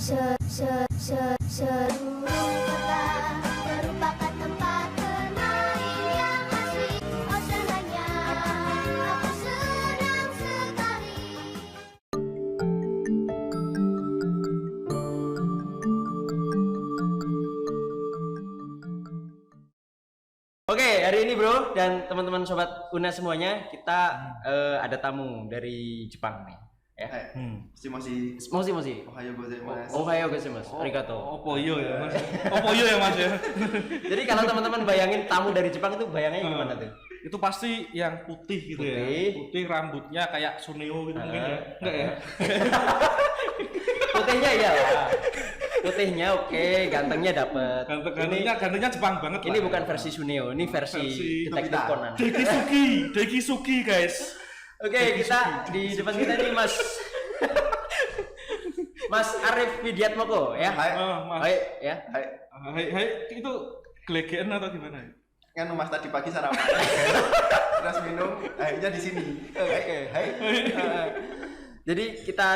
Seluruh kota merupakan tempat bermain yang asik. Oh senangnya, aku senang sekali. Oke, hari ini bro dan teman-teman sobat Una semuanya, kita ada tamu dari Jepang nih. Ya. Moshi. Ohayo gozaimasu. Ohayo gozaimasu. Arigato. Opoyo ya mas. Opoyo ya mas ya. Jadi kalau teman-teman bayangin tamu dari Jepang itu bayangnya gimana tuh? Itu pasti yang putih gitu ya. Putih rambutnya kayak Suneo gitu mungkin ya. Enggak ya? Putihnya iyalah. Putihnya oke, gantengnya dapet. Gantengnya Jepang banget. Ini bukan versi Suneo, ini versi Detektif Conan. Dekisuki guys. Oke, kita di depan kita nih Mas Arif Widiatmoko ya. Hai. Ya. Hai, itu gelegean atau gimana? Kan Mas tadi pagi sarapan. Terus minum, akhirnya di sini. Hai. Jadi kita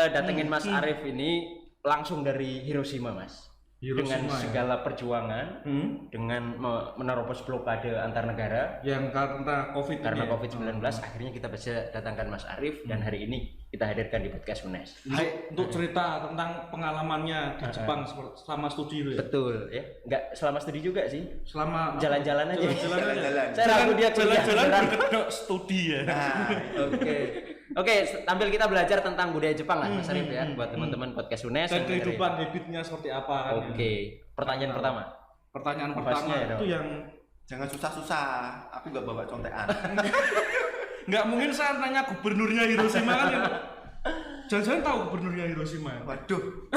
datengin Mas Arif ini langsung dari Hiroshima, Mas. Dengan segala perjuangan, dengan menerobos blokade antar negara yang karena COVID-19, akhirnya kita bisa datangkan Mas Arif dan hari ini kita hadirkan di podcast UNES. Untuk cerita tentang pengalamannya di Jepang selama studi itu ya? Betul ya, nggak selama studi juga sih, selama jalan-jalan aja. Jalan-jalan. Saya ragu dia jalan-jalan berkedok studi ya. Oke, tampil kita belajar tentang budaya Jepang lah Mas Arif ya, buat teman-teman podcast UNES dan kehidupan habitnya seperti apa kan. Oke, pertanyaan pertama. Pertanyaan pertama itu yang jangan susah-susah, aku nggak bawa contekan. Nggak mungkin saya nanya gubernurnya Hiroshima kan ya. Jangan-jangan tahu gubernurnya Hiroshima. Waduh.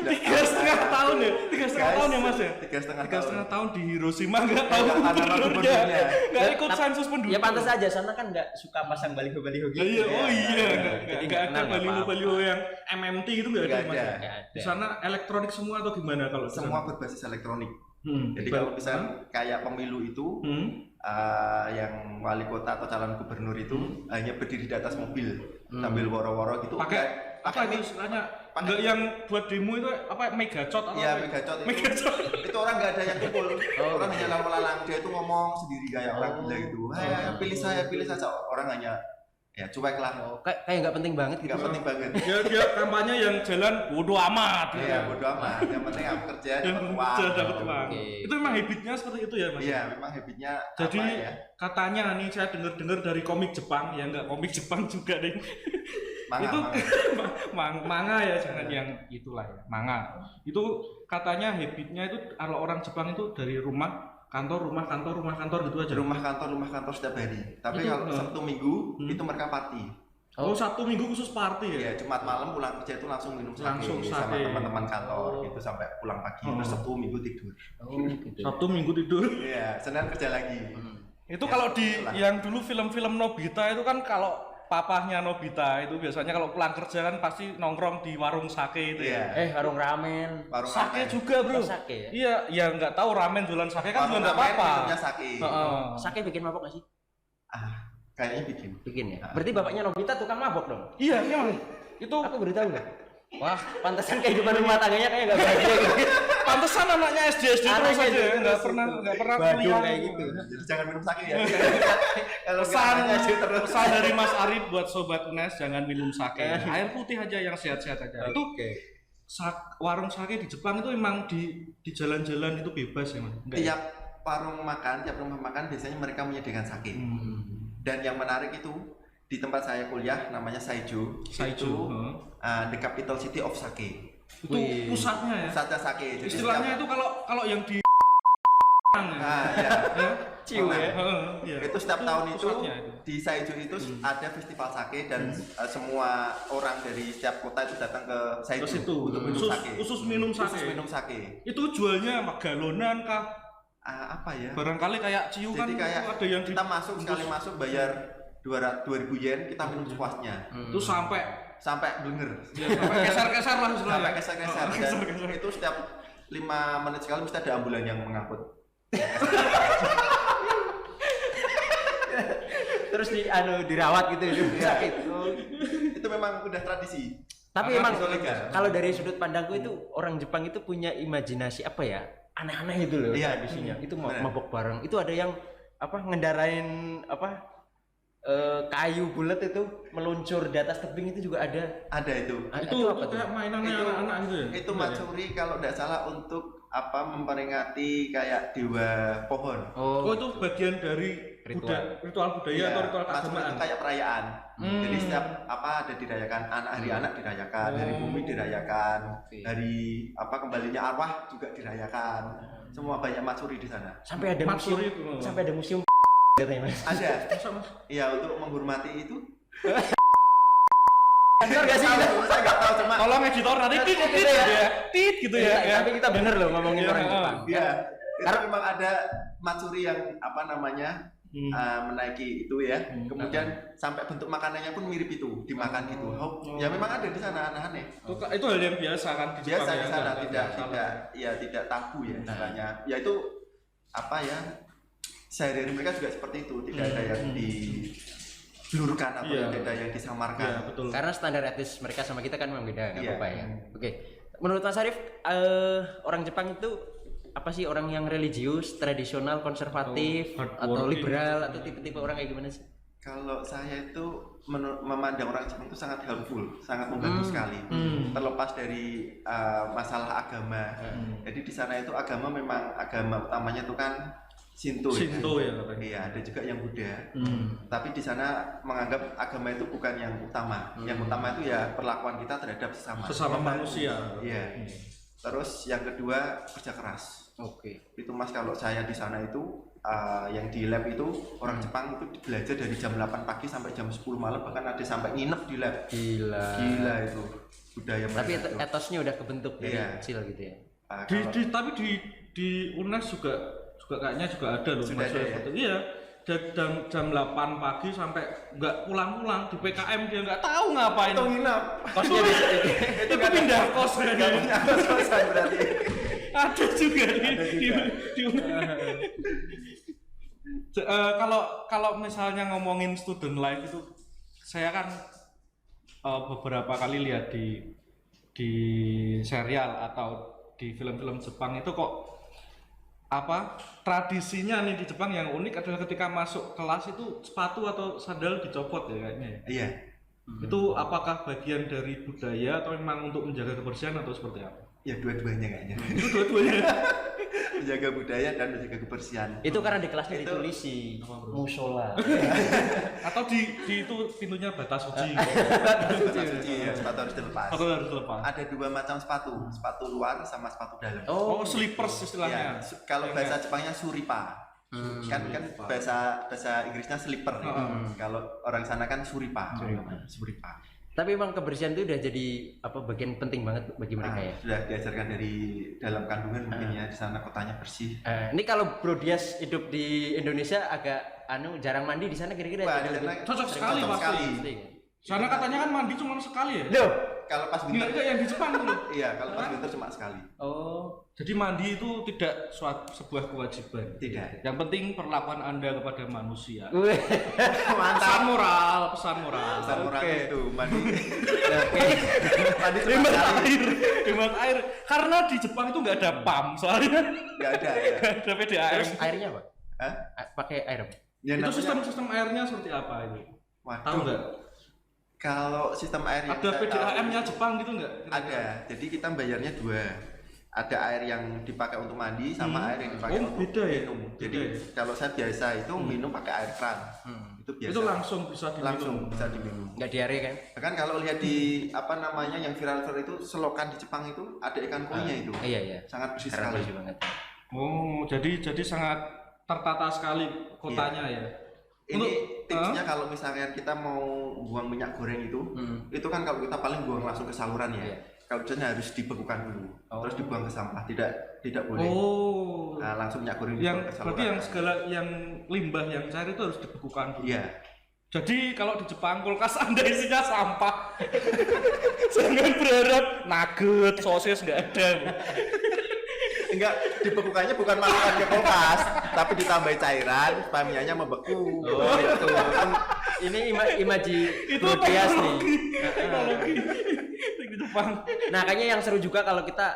3,5 tahun ya? 3,5 tahun ya mas ya? 3,5 tahun di Hiroshima nggak tahu gubernurnya. Nggak ikut sensus penduduk. Ya pantas aja, sana kan nggak suka pasang baliho-baliho gitu. Iya, oh iya. Nggak ada baliho-baliho yang MMT itu nggak ada mas. Di sana elektronik semua atau gimana kalau semua berbasis elektronik. Jadi kalau misalnya kayak pemilu itu, yang wali kota atau calon gubernur itu hanya berdiri di atas mobil sambil woro-woro gitu. Pakai apa itu istilahnya? Enggak yang buat demo itu apa megacot atau? Iya megacot itu orang nggak ada yang kumpul. Orang hanya lalang-lalang, dia itu ngomong sendiri kayak orang gila gitu. Pilih saja, orang hanya ya cuek lah. Kayak nggak penting banget gitu. Nggak penting banget. Dia kampanye yang jalan bodo amat. Iya bodo amat. Yang penting aku kerja dapat uang. Itu memang habitnya seperti itu ya mas? Iya memang habitnya. Jadi katanya nih saya dengar dari komik Jepang ya, nggak komik Jepang juga deh. Manga ya, jangan yang itulah ya, manga. Itu katanya habitnya itu kalau orang Jepang itu dari rumah kantor gitu aja. Rumah kantor setiap hari. Tapi kalau Sabtu Minggu itu mereka party. Oh, Sabtu Minggu khusus party ya? Iya, Jumat malam pulang kerja itu langsung minum sake sama teman-teman kantor gitu sampai pulang pagi. Terus Sabtu Minggu tidur. Gitu. Sabtu Minggu tidur. Iya, Senin kerja lagi. Itu kalau di yang dulu film-film Nobita itu kan kalau papahnya Nobita itu biasanya kalau pulang kerja kan pasti nongkrong di warung sake itu ya. Warung ramen. Sake juga bro. Sake ya? Iya, ya nggak tahu ramen jualan sake kan juga nggak apa-apa. Sake bikin mabok nggak sih? Kayaknya bikin ya. Berarti bapaknya Nobita tukang mabok dong? Iya, memang. Itu aku beritahu nggak? Wah, pantesan kehidupan rumah tangganya kayak nggak bahagia gitu. Pantesan anaknya SD terus aja ya, nggak pernah kuliah kayak gitu. Jadi jangan minum sake ya. Pesan dari Mas Arif buat sobat UNES, jangan minum sake. Air putih aja yang sehat-sehat aja. Itu warung sake di Jepang itu memang di jalan-jalan itu bebas ya mas. Tiap rumah makan biasanya mereka menyediakan sake. Dan yang menarik itu di tempat saya kuliah namanya Saijo. The capital city of sake. Itu pusatnya ya. Pusatnya sake. Jadi istilahnya itu kalau yang di Ciu ya. Itu setiap tahun itu di Saijo itu ada festival sake dan semua orang dari setiap kota itu datang ke Saijo untuk minum sake. Khusus minum sake. Itu jualnya galonan kah? Apa ya? Barangkali kayak ciu kan. Jadi kayak ada yang kita sekali masuk bayar 2.000 yen, kita minum sepuasnya. Itu sampai blenger. Ya, sampai keser-keser lah Sampai keser-keser. Dan itu setiap 5 menit sekali mesti ada ambulan yang mengangkut. Terus dirawat gitu sakit. Itu memang udah tradisi. Tapi Karena emang bisa legal. kalau dari sudut pandangku itu orang Jepang itu punya imajinasi apa ya? Aneh-aneh itu loh Iya. tradisinya. Itu Bener. mabok bareng. Itu ada yang apa ngendarain apa kayu bulat itu meluncur di atas tebing itu juga ada. Ada itu. Itu apa tuh? kayak mainannya Itu- anak-anak itu ya. Itu matsuri kalau tidak salah untuk apa memperingati kayak dewa pohon. Oh, itu bagian dari ritual budaya Iya, atau ritual matsuri keagamaan. itu kayak perayaan. Jadi setiap apa ada dirayakan hari anak dirayakan, hari bumi dirayakan, hari apa kembalinya arwah juga dirayakan. Semua banyak matsuri di sana. Sampai ada museum. Matsuri itu. Sampai ada museum katanya Mas. Ada. Masa, Mas? Iya untuk menghormati itu. Benar gak sih? Saya nggak tahu cuma. Tolong editor nanti tit gitu ya. Tit gitu ya. Ya, tapi kita bener loh ngomongin Iya, orang Jepang. Iya. Itu Karena- memang ada matsuri yang apa namanya menaiki itu ya. Kemudian sampai bentuk makanannya pun mirip itu, dimakan gitu. Ya memang ada di sana aneh-aneh. Itu hal yang biasa kan di Jepang Biasa ya, di sana nggak tidak salah. tidak tabu ya istilahnya. Ya itu apa ya? Sehari-hari mereka juga seperti itu, tidak ada yang diblurkan atau Iya. tidak ada yang disamarkan. Iya, betul. Karena standar etis mereka sama kita kan memang beda, nggak Iya. apa-apa ya. Oke. Menurut Mas Arif, orang Jepang itu apa sih orang yang religius, tradisional, konservatif, atau hardworking. liberal, atau tipe-tipe orang kayak gimana sih? Kalau saya itu memandang orang Jepang itu sangat helpful, sangat membantu sekali. Terlepas dari masalah agama. Jadi di sana itu agama memang agama utamanya itu kan Shinto. Shinto ya katanya. Iya, ada juga yang Buddha. Tapi di sana menganggap agama itu bukan yang utama. Yang utama itu ya perlakuan kita terhadap sesama. Sesama manusia. Iya. Terus yang kedua kerja keras. Oke. Itu Mas kalau saya di sana itu yang di lab itu orang Jepang itu belajar dari jam 8 pagi sampai jam 10 malam, bahkan ada sampai nginep di lab. Gila. Gila itu budaya Tapi mereka itu. etosnya udah kebentuk dari Iya. kecil gitu ya. Kalau- Tapi di UNES juga kayaknya juga ada loh Sudah ada ya? itu. Iya. Jam 8 pagi sampai nggak pulang-pulang di PKM dia nggak tahu ngapain. itu nginep. Kosnya bisa Itu pindah kos Nggak kan. punya kos-kosan berarti. Ada juga di kalau misalnya ngomongin student life itu saya kan beberapa kali lihat di serial atau di film-film Jepang itu kok apa tradisinya nih di Jepang yang unik adalah ketika masuk kelas itu sepatu atau sandal dicopot ya kayaknya ya. Iya. Itu apakah bagian dari budaya atau memang untuk menjaga kebersihan atau seperti apa? Ya dua-duanya kayaknya. Itu dua-duanya. Menjaga budaya dan menjaga kebersihan. itu karena di kelasnya Itu- ditulisi musola. Atau di itu pintunya batas suci. Sepatu suci ya, sepatu harus dilepas. Atau harus lepas. Ada dua macam sepatu luar sama sepatu dalam. Oh, slippers Ya, istilahnya. kalau bahasa Jepangnya suripa. Kan bahasa Inggrisnya slipper. Kalau orang sana kan suripa. Suripa. Tapi emang kebersihan itu udah jadi apa bagian penting banget bagi mereka ya. Sudah diajarkan dari dalam kandungan mungkin ya, di sana kotanya bersih. Ini kalau Bro Dias hidup di Indonesia agak jarang mandi, di sana kira-kira Wah, ada di lebih sana Cocok sekali cocok pasti. sekali. pasti kan? Sana katanya kan mandi cuma sekali ya. Loh. Kalau pas Enggak winter, yang di Jepang tuh. iya kalau pas winter cuma sekali. Oh. Jadi mandi itu tidak sebuah kewajiban. Tidak. Yang penting perlakuan Anda kepada manusia. Wih. Pesan moral, pesan moral. Pesan moral Oke. itu mandi. Oke. Mandi cuma Hemat sekali. air, hemat air. Karena di Jepang itu nggak ada PAM, soalnya Nggak ada ya. nggak ada PDAM. Terus airnya apa? Hah? Pakai air apa? Ya, Itu namanya- sistem airnya seperti apa itu? Waduh. Tahu nggak? Kalau sistem air yang Ada saya PDAM-nya tahu, Jepang gitu nggak? ada. Jadi kita bayarnya dua. Ada air yang dipakai untuk mandi sama air yang dipakai Oh, untuk beda ya? minum. Beda Jadi ya? kalau saya biasa itu minum pakai air keran. Itu biasa. Itu langsung bisa diminum. Langsung bisa diminum. Nggak diare kan? Bahkan kalau lihat di apa namanya yang viral itu selokan di Jepang itu ada ikan koi-nya itu. Iya iya. Sangat bersih Karena sekali. bersih banget. Oh, jadi sangat tertata sekali kotanya ya. Ini tipsnya kalau misalnya kita mau buang minyak goreng itu kan kalau kita paling buang langsung ke saluran ya. Iya. Kalau biasanya harus dibekukan dulu, terus dibuang ke sampah, tidak boleh. Oh. Nah, langsung minyak goreng Yang dibuang ke saluran. berarti yang segala yang limbah yang cair itu harus dibekukan dulu. Iya. Jadi kalau di Jepang kulkas Anda isinya sampah. Jangan berharap nugget, sosis nggak ada. Enggak, dibekukannya bukan masukkan ke kulkas, tapi ditambahi cairan supaya minyaknya membeku. Oh itu. Ini imaji Itu Bro Dias nih. teknologi. Teknologi Jepang. Nah, kayaknya yang seru juga kalau kita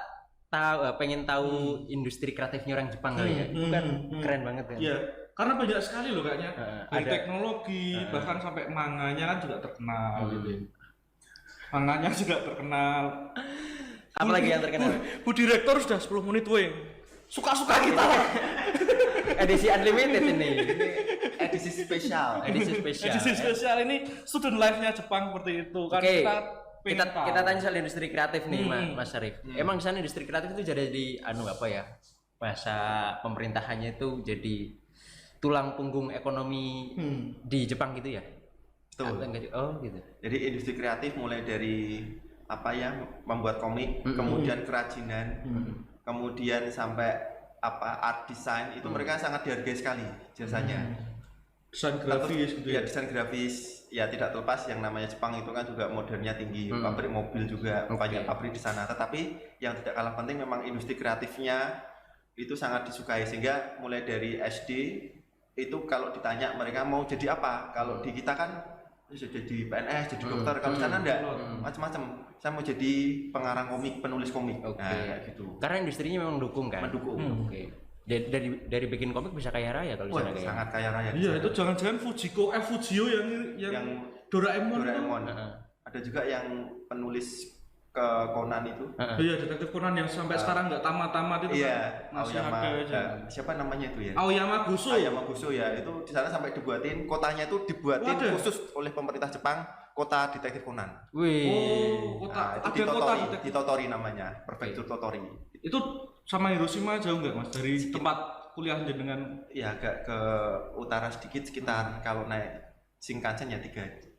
pengen tahu industri kreatifnya orang Jepang kali ya. Itu kan keren banget kan. Iya, karena banyak sekali loh kayaknya. Dari ada teknologi, bahkan sampai manganya kan juga terkenal gitu. Manganya juga terkenal. Apalagi yang terkenal? Bu Direktur sudah 10 menit weh. Suka-suka kita. Edisi unlimited ini. Edisi spesial. Edisi spesial. Edisi spesial ini student life-nya Jepang seperti itu kan. Oke. Kita Kita tanya soal industri kreatif nih, Mas Syarif. Emang di sana industri kreatif itu jadi bahasa pemerintahannya itu jadi tulang punggung ekonomi di Jepang gitu ya? Betul. Oh gitu. Jadi industri kreatif mulai dari membuat komik, kemudian kerajinan, kemudian sampai art design itu mereka sangat dihargai sekali jasanya. desain grafis gitu ya. Desain grafis ya tidak terlepas yang namanya Jepang itu kan juga modernnya tinggi, pabrik mobil juga banyak pabrik di sana. Tetapi yang tidak kalah penting memang industri kreatifnya itu sangat disukai, sehingga mulai dari SD itu kalau ditanya mereka mau jadi apa, kalau di kita kan jadi PNS, jadi dokter, kalau di sana enggak, macam-macam. Saya mau jadi pengarang komik, penulis komik. Nah, gitu. Karena industrinya memang mendukung kan? Mendukung. Dari bikin komik bisa kaya raya kalau di sana kayak. Sangat kaya raya. Iya, itu jangan-jangan Fujio yang Doraemon. Ada juga yang penulis ke Conan itu. Iya, detektif Conan yang sampai sekarang nggak tamat-tamat itu. Iya, kan masih Aoyama, ada aja. siapa namanya itu ya? Aoyama Guso ya, itu di sana sampai dibuatin kotanya itu dibuatin khusus oleh pemerintah Jepang, kota detektif Conan. Wih. Oh, kota. Nah, itu di Totori namanya, Prefektur Totori. Itu sama Hiroshima jauh nggak Mas dari tempat kuliah jenengan? Ya agak ke utara sedikit, sekitar kalau naik Shinkansen ya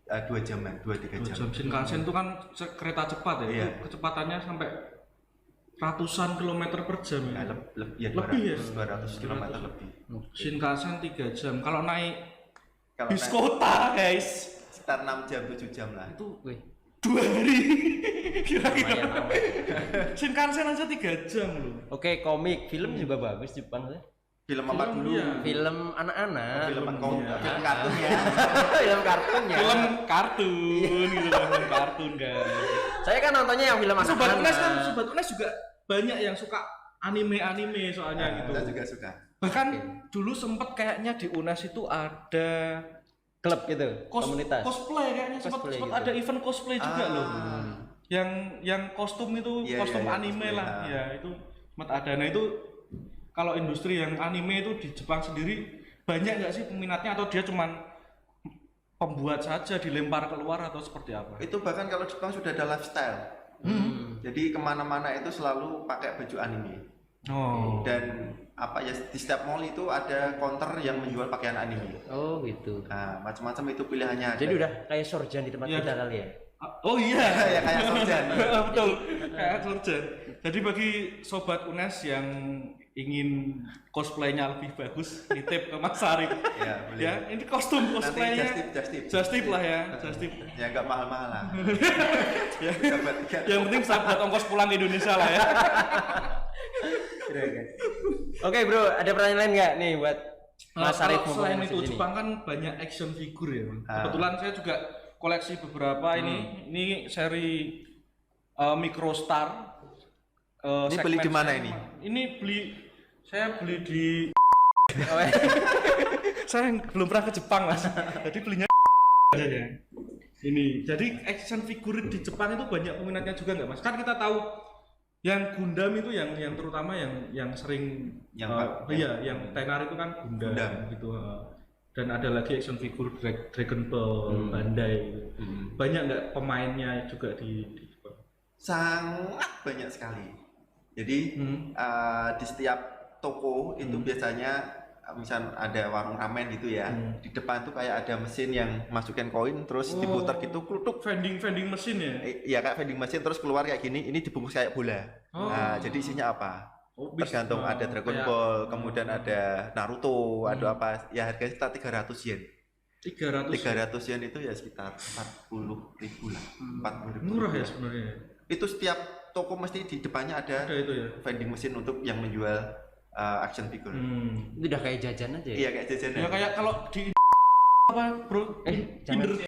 2 jaman, 2-3 jam. Shinkansen itu kan kereta cepat ya, Iya. itu kecepatannya sampai ratusan kilometer per jam ya. Lebih ya, 200 km lebih. Shinkansen 3 jam. Kalau naik Kalau bis naik kota guys, sekitar 6 jam, 7 jam lah. itu Wih. 2 hari. Kira-kira. Lumayan lama. Shinkansen aja 3 jam loh. Oke, komik, film juga bagus Jepang tuh. Film apa dulu? iya. Film anak-anak. Film kartun ya. Film kartunnya. Film kartun gitu kan, film kartun guys. Saya kan nontonnya yang film anak-anak. Sobat Unes juga banyak yang suka anime soalnya gitu. Saya juga suka. Bahkan dulu sempet kayaknya di Unes itu ada Klub gitu, komunitas. cosplay kayaknya Cosplay sempet gitu. ada event cosplay juga loh. Yang kostum itu Iya, kostum iya, anime cosplay, lah. Ya itu sempet ada. Nah itu kalau industri yang anime itu di Jepang sendiri banyak nggak sih peminatnya, atau dia cuman pembuat saja dilempar keluar atau seperti apa? Itu bahkan kalau Jepang sudah ada lifestyle. Jadi kemana-mana itu selalu pakai baju anime. Oh. Dan di setiap mall itu ada counter yang menjual pakaian anime. Oh gitu. Nah, macam-macam itu pilihannya. Jadi udah kayak sorjan di tempat Iya. kita kali ya. Oh iya. ya kayak sorjan. Betul, kayak surgeon. Jadi bagi sobat Unes yang ingin cosplaynya lebih bagus, nitip ke Mas Syarif. Ya, boleh. Ya, ini kostum cosplaynya. Just tip lah ya, just tip. Ya nggak mahal-mahal lah. Ya. Dapat tiket. Yang penting bisa buat ongkos pulang ke Indonesia lah ya. Oke bro, ada pertanyaan lain nggak nih buat Mas Syarif? Kalau selain itu Jepang kan banyak action figure ya. Kebetulan saya juga koleksi beberapa ini seri Microstar. Ini beli di mana ini? Ini saya beli di saya belum pernah ke Jepang Mas. Jadi belinya aja ya. Ini. Jadi action figure di Jepang itu banyak peminatnya juga nggak Mas? Kan kita tahu yang Gundam itu yang terutama yang sering yang tenar itu kan Gundam gitu. Dan ada lagi action figure Dragon Ball, Bandai gitu. Banyak nggak pemainnya juga di Jepang? Sangat banyak sekali. Jadi di setiap toko itu biasanya misal ada warung ramen gitu ya, di depan tuh kayak ada mesin yang masukin koin terus diputar gitu, klutuk. Vending mesin ya? Iya kayak vending mesin, terus keluar kayak gini, ini dibungkus kayak bola. Nah jadi isinya apa? Tergantung, ada Dragon Ball, kemudian ada Naruto, ada apa, ya harganya sekitar 300 yen. 300 yen itu ya sekitar 40.000 lah. 40.000. Murah ya sebenarnya. Itu setiap toko mesti di depannya ada itu ya, vending mesin untuk yang menjual action figure. Itu udah kayak jajan aja ya? Iya kayak jajanan. Ya kayak kalau di apa bro? Jangan.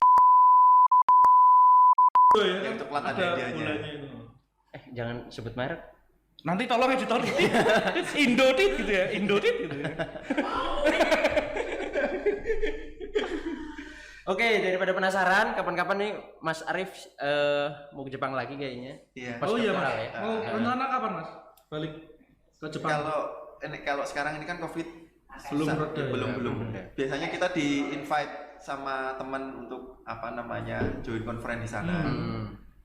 ya yang kan coklat ada ada hadiahnya. bulannya itu. Jangan sebut merek. Nanti tolong editor Indotit gitu ya, Indotit gitu ya. Oke, daripada penasaran, kapan-kapan nih Mas Arif mau ke Jepang lagi kayaknya. Iya. Pas Oh iya doktoral Mas. ya. Mau rencana kapan Mas? Balik ke Jepang? Kalau sekarang ini kan COVID Belum susah. reda ya? belum. Biasanya kita di invite sama teman untuk join conference di sana.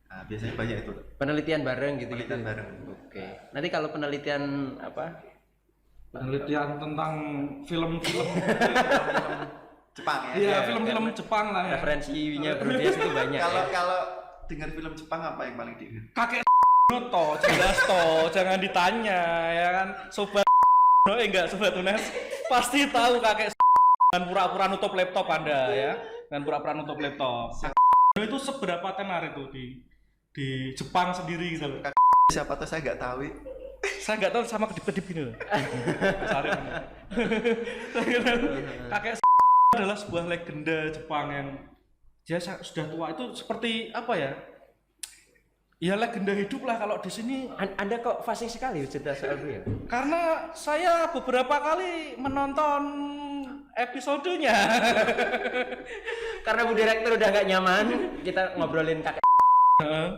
Nah, biasanya banyak itu. Penelitian bareng gitu. Penelitian bareng. Oke. Nanti kalau penelitian Penelitian tentang film-film Jepang ya. Iya, film-film Jepang lah ya. referensinya Bro Dias itu banyak. Kalau dengar film Jepang apa yang paling diingat? Kakek to, jelas to, jangan ditanya ya kan. Sobat enggak sobat Unes pasti tahu kakek dengan pura-pura nutup laptop Anda ya. Dengan pura-pura nutup laptop. Itu seberapa tenar itu di Jepang sendiri gitu loh. Siapa tuh saya nggak tahu. Saya nggak tahu sama kedip-kedip gini loh. Sorry. Kakek adalah sebuah legenda Jepang yang dia sudah tua itu seperti apa ya? Ya legenda hidup lah kalau di sini. Anda kok fasih sekali cerita soal dia? Karena saya beberapa kali menonton episodenya. Karena Bu Direktur udah gak nyaman, kita ngobrolin kakek.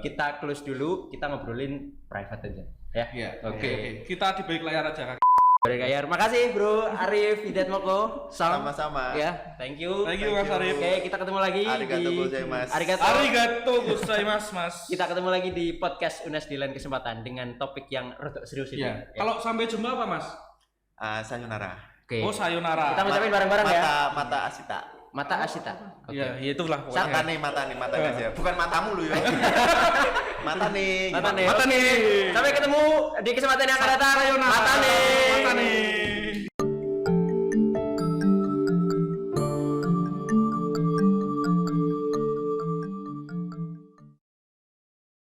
Kita close dulu, kita ngobrolin private aja. Ya. Iya. Oke. Kita di balik layar aja. Balik layar. Makasih Bro Arif Hidayatmoko. Sama-sama. Ya, thank you. Thank you Mas Arif. Oke, kita ketemu lagi Arigato gozaimasu. Arigato gozaimasu Mas. Kita ketemu lagi di podcast Unes di lain kesempatan dengan topik yang rada serius ini. Iya. Kalau sampai jumpa apa Mas? Sayonara. Oke. Oh sayonara. Kita ngucapin bareng-bareng ya. Mata Asita. Mata Asita. Oke. Iya, itulah pokoknya. Mata nih guys ya. Bukan matamu lu ya. Mata nih. Mata nih. Mata nih. Sampai ketemu di kesempatan yang akan datang. Sayonara. Mata nih. Mata nih.